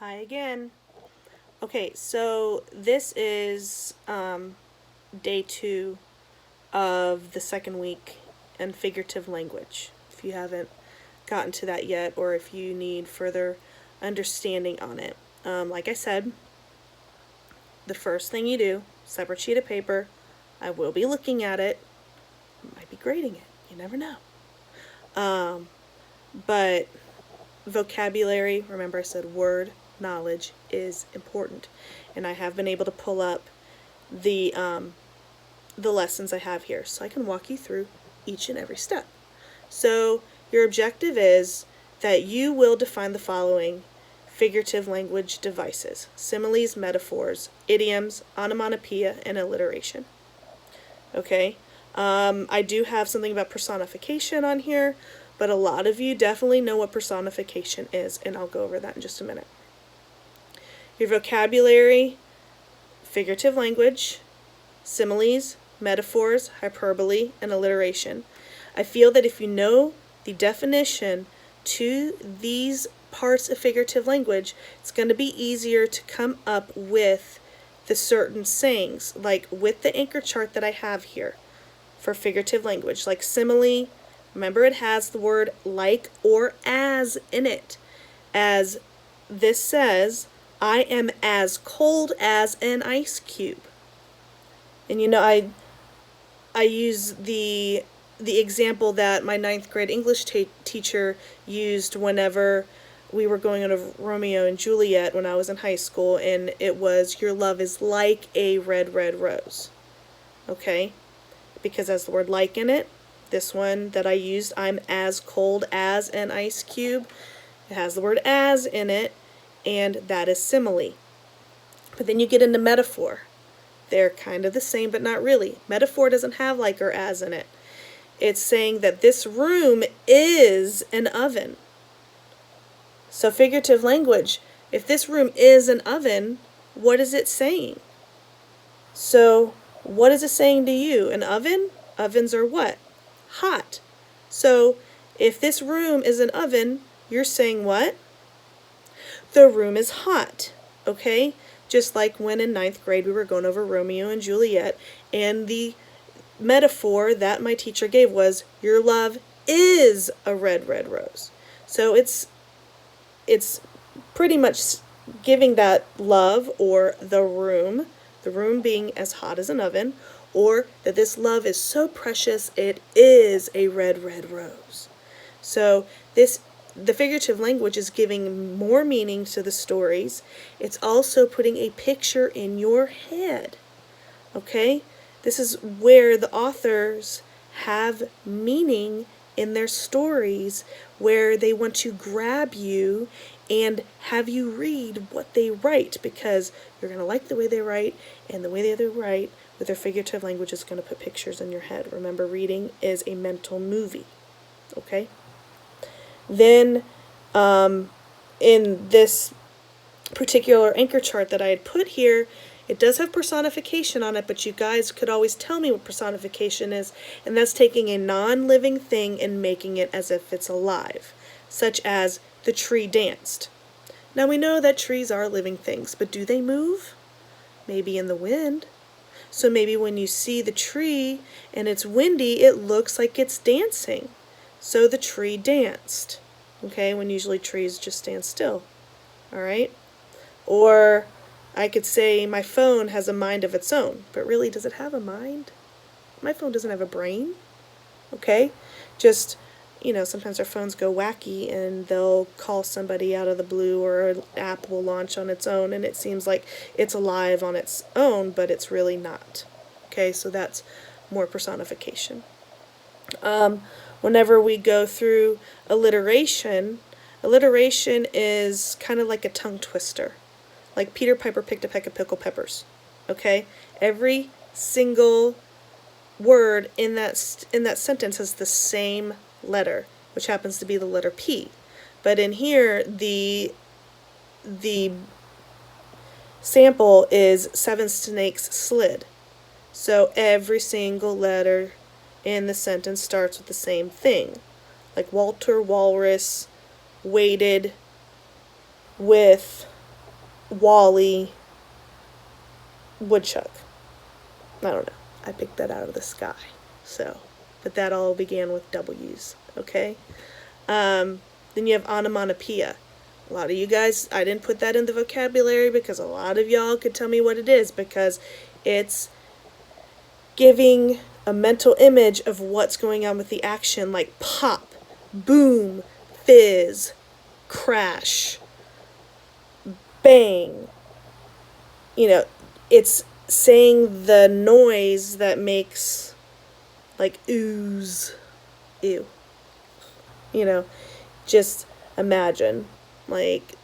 Hi again. Okay, so this is day 2 of the second week in figurative language. If you haven't gotten to that yet, or if you need further understanding on it, like I said, the first thing you do, separate sheet of paper. I will be looking at it. I might be grading it. You never know. But vocabulary, remember I said word knowledge is important, and I have been able to pull up the lessons I have here, so I can walk you through each and every step. So your objective is that you will define the following figurative language devices: similes, metaphors, idioms, onomatopoeia, and alliteration. Okay, I do have something about personification on here, but a lot of you definitely know what personification is, and I'll go over that in just a minute. Your vocabulary: figurative language, similes, metaphors, hyperbole, and alliteration. I feel that if you know the definition to these parts of figurative language, it's going to be easier to come up with the certain sayings, like with the anchor chart that I have here for figurative language. Like simile, remember it has the word like or as in it. As this says, I am as cold as an ice cube. And you know, I use the example that my 9th grade English teacher used whenever we were going on a Romeo and Juliet when I was in high school, and it was, your love is like a red, red rose. Okay? Because it has the word like in it. This one that I used, I'm as cold as an ice cube, it has the word as in it, and that is simile. But then you get into metaphor. They're kind of the same, but not really. Metaphor doesn't have like or as in it. It's saying that this room is an oven. So figurative language, if this room is an oven, what is it saying? So what is it saying to you? An oven? Ovens are what? Hot. So if this room is an oven, you're saying what? The room is hot. Okay? Just like when in 9th grade we were going over Romeo and Juliet, and the metaphor that my teacher gave was, your love is a red, red rose. So it's pretty much giving that love, or the room being as hot as an oven, or that this love is so precious it is a red, red rose. So the figurative language is giving more meaning to the stories. It's also putting a picture in your head. Okay? This is where the authors have meaning in their stories, where they want to grab you and have you read what they write, because you're going to like the way they write, and the way they write with their figurative language is going to put pictures in your head. Remember, reading is a mental movie. Okay? Then, in this particular anchor chart that I had put here, it does have personification on it, but you guys could always tell me what personification is, and that's taking a non-living thing and making it as if it's alive, such as the tree danced. Now we know that trees are living things, but do they move? Maybe in the wind. So maybe when you see the tree and it's windy, it looks like it's dancing. So the tree danced. Okay, when usually trees just stand still. Alright? Or I could say my phone has a mind of its own, but really, does it have a mind? My phone doesn't have a brain. Okay? Just, sometimes our phones go wacky and they'll call somebody out of the blue, or an app will launch on its own and it seems like it's alive on its own, but it's really not. Okay, so that's more personification. Whenever we go through alliteration is kind of like a tongue twister. Like Peter Piper picked a peck of pickled peppers. Okay? Every single word in that sentence has the same letter, which happens to be the letter P. But in here, the sample is 7 snakes slid. So every single letter in the sentence starts with the same thing. Like Walter Walrus waded with Wally, woodchuck. I don't know. I picked that out of the sky. So, but that all began with W's, okay? Then you have onomatopoeia. A lot of you guys, I didn't put that in the vocabulary because a lot of y'all could tell me what it is, because it's giving a mental image of what's going on with the action, like pop, boom, fizz, crash, bang. You know, it's saying the noise that makes, like, ooze, ew. You know, just imagine, like,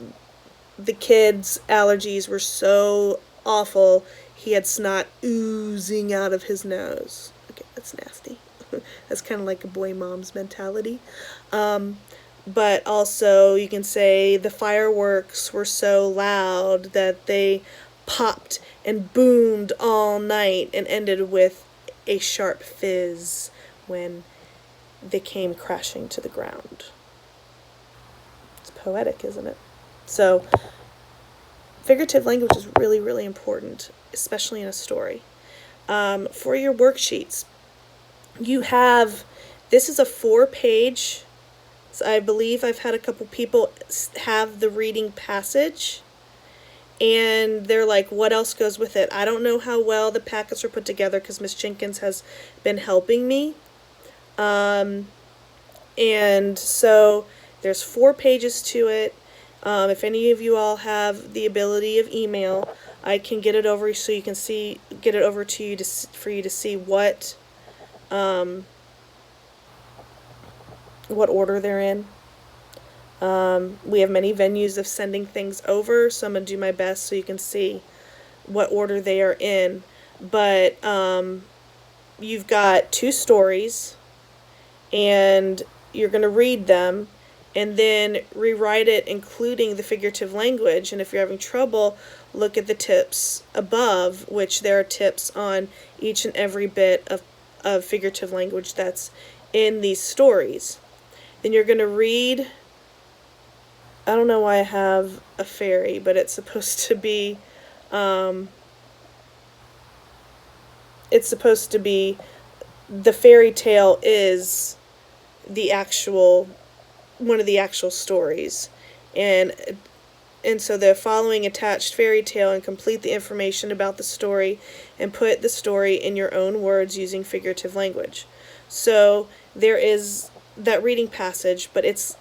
the kid's allergies were so awful, he had snot oozing out of his nose. Okay, that's nasty. That's kind of like a boy mom's mentality. But also, you can say the fireworks were so loud that they popped and boomed all night and ended with a sharp fizz when they came crashing to the ground. It's poetic, isn't it? So, figurative language is really, really important, especially in a story. For your worksheets, you have, this is a 4-page, so I believe I've had a couple people have the reading passage, and they're like, what else goes with it? I don't know how well the packets are put together because Miss Jenkins has been helping me. And so there's 4 pages to it. If any of you all have the ability of email, I can get it over so you can see, get it over to you for you to see what order they're in. We have many venues of sending things over, so I'm going to do my best so you can see what order they are in. But you've got 2 stories, and you're going to read them and then rewrite it including the figurative language. And if you're having trouble, look at the tips above, which there are tips on each and every bit of figurative language that's in these stories. Then you're going to read, I don't know why I have a fairy, but it's supposed to be, the fairy tale is the actual, one of the actual stories. And so the following attached fairy tale, and complete the information about the story and put the story in your own words using figurative language. So there is that reading passage, but it's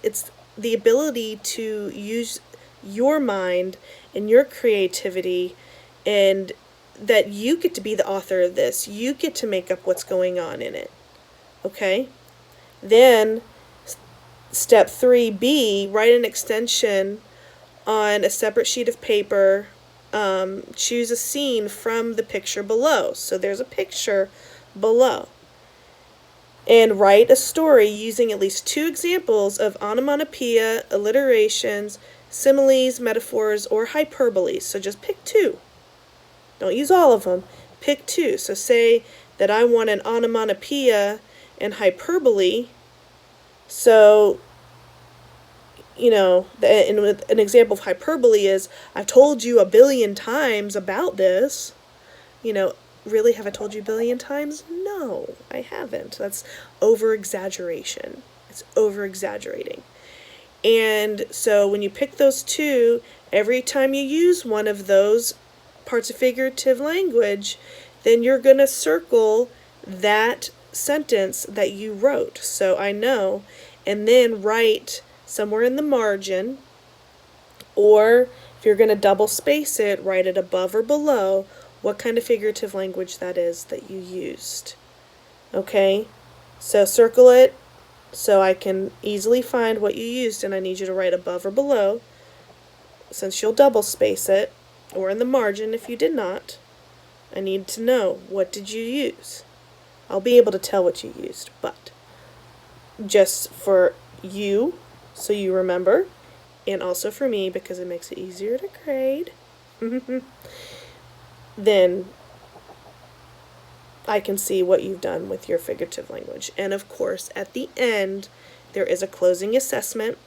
the ability to use your mind and your creativity, and that you get to be the author of this. You get to make up what's going on in it. Okay? Then, step 3B, write an extension on a separate sheet of paper. Choose a scene from the picture below. So there's a picture below. And write a story using at least 2 examples of onomatopoeia, alliterations, similes, metaphors, or hyperboles. So just pick 2. Don't use all of them. Pick 2. So say that I want an onomatopoeia and hyperbole. So, you know, an example of hyperbole is, I've told you 1 billion times about this. You know, really, have I told you 1 billion times? No, I haven't. That's over-exaggeration. It's over-exaggerating. And so when you pick those 2, every time you use one of those parts of figurative language, then you're going to circle that sentence that you wrote, so I know, and then write somewhere in the margin, or if you're going to double space it, write it above or below what kind of figurative language that is that you used. Okay, so circle it so I can easily find what you used, and I need you to write above or below, since you'll double space it, or in the margin if you did not. I need to know, what did you use? I'll be able to tell what you used, but just for you, so you remember, and also for me, because it makes it easier to grade, then I can see what you've done with your figurative language. And of course, at the end, there is a closing assessment.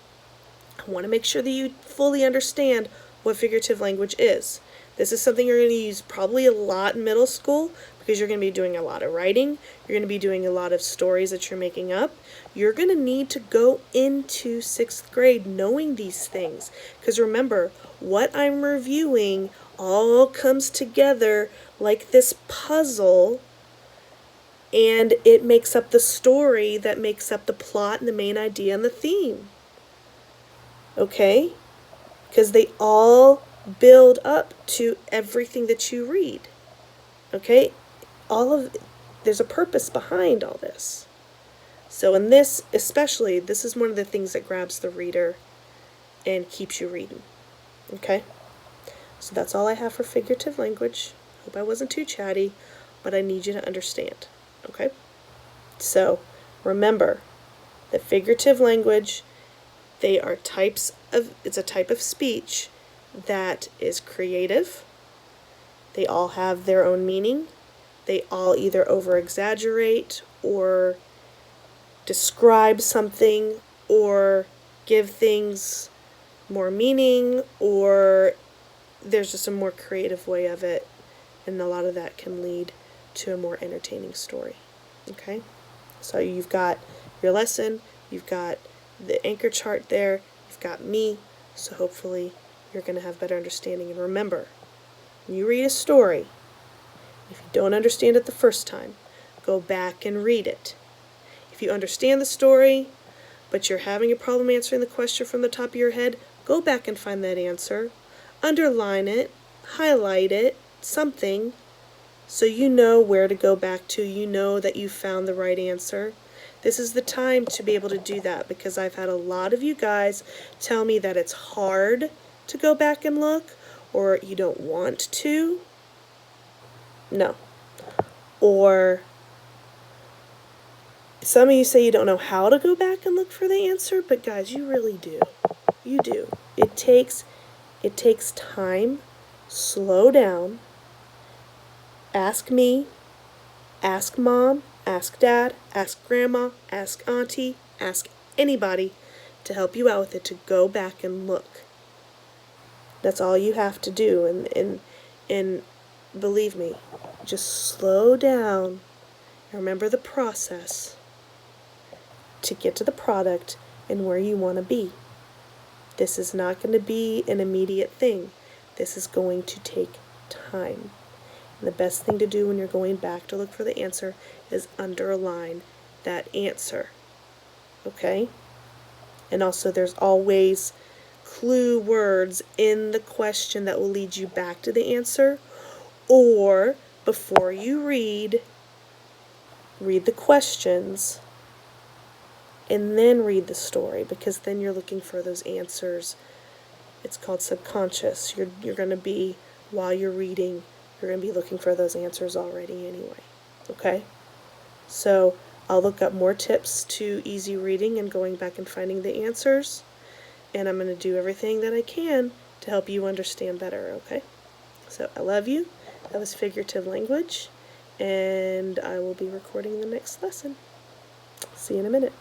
I want to make sure that you fully understand what figurative language is. This is something you're going to use probably a lot in middle school because you're going to be doing a lot of writing. You're going to be doing a lot of stories that you're making up. You're going to need to go into 6th grade knowing these things. Because remember, what I'm reviewing all comes together like this puzzle, and it makes up the story that makes up the plot and the main idea and the theme. Okay? Because they all build up to everything that you read. Okay? There's a purpose behind all this. So in this, especially, this is one of the things that grabs the reader and keeps you reading. Okay? So that's all I have for figurative language. Hope I wasn't too chatty, but I need you to understand. Okay? So remember that figurative language, it's a type of speech that is creative. They all have their own meaning. They all either over-exaggerate or describe something or give things more meaning, or there's just a more creative way of it, and a lot of that can lead to a more entertaining story. Okay? So you've got your lesson, you've got the anchor chart there, you've got me, so hopefully you're going to have better understanding. And remember, when you read a story, if you don't understand it the first time, go back and read it. If you understand the story, but you're having a problem answering the question from the top of your head, go back and find that answer, underline it, highlight it, something, so you know where to go back to, you know that you found the right answer. This is the time to be able to do that, because I've had a lot of you guys tell me that it's hard to go back and look, or you don't want to. No. Or some of you say you don't know how to go back and look for the answer, but guys, you really do. You do. It takes time. Slow down. Ask me, ask mom, ask dad, ask grandma, ask auntie, ask anybody to help you out with it, to go back and look. That's all you have to do, and believe me, just slow down and remember the process to get to the product and where you want to be. This is not going to be an immediate thing. This is going to take time. And the best thing to do when you're going back to look for the answer is underline that answer. Okay? And also there's always clue words in the question that will lead you back to the answer. Or before you read the questions and then read the story, because then you're looking for those answers. It's called subconscious. You're going to be, while you're reading, you're going to be looking for those answers already anyway. Okay? So I'll look up more tips to easy reading and going back and finding the answers. And I'm going to do everything that I can to help you understand better, okay? So I love you. That was figurative language. And I will be recording the next lesson. See you in a minute.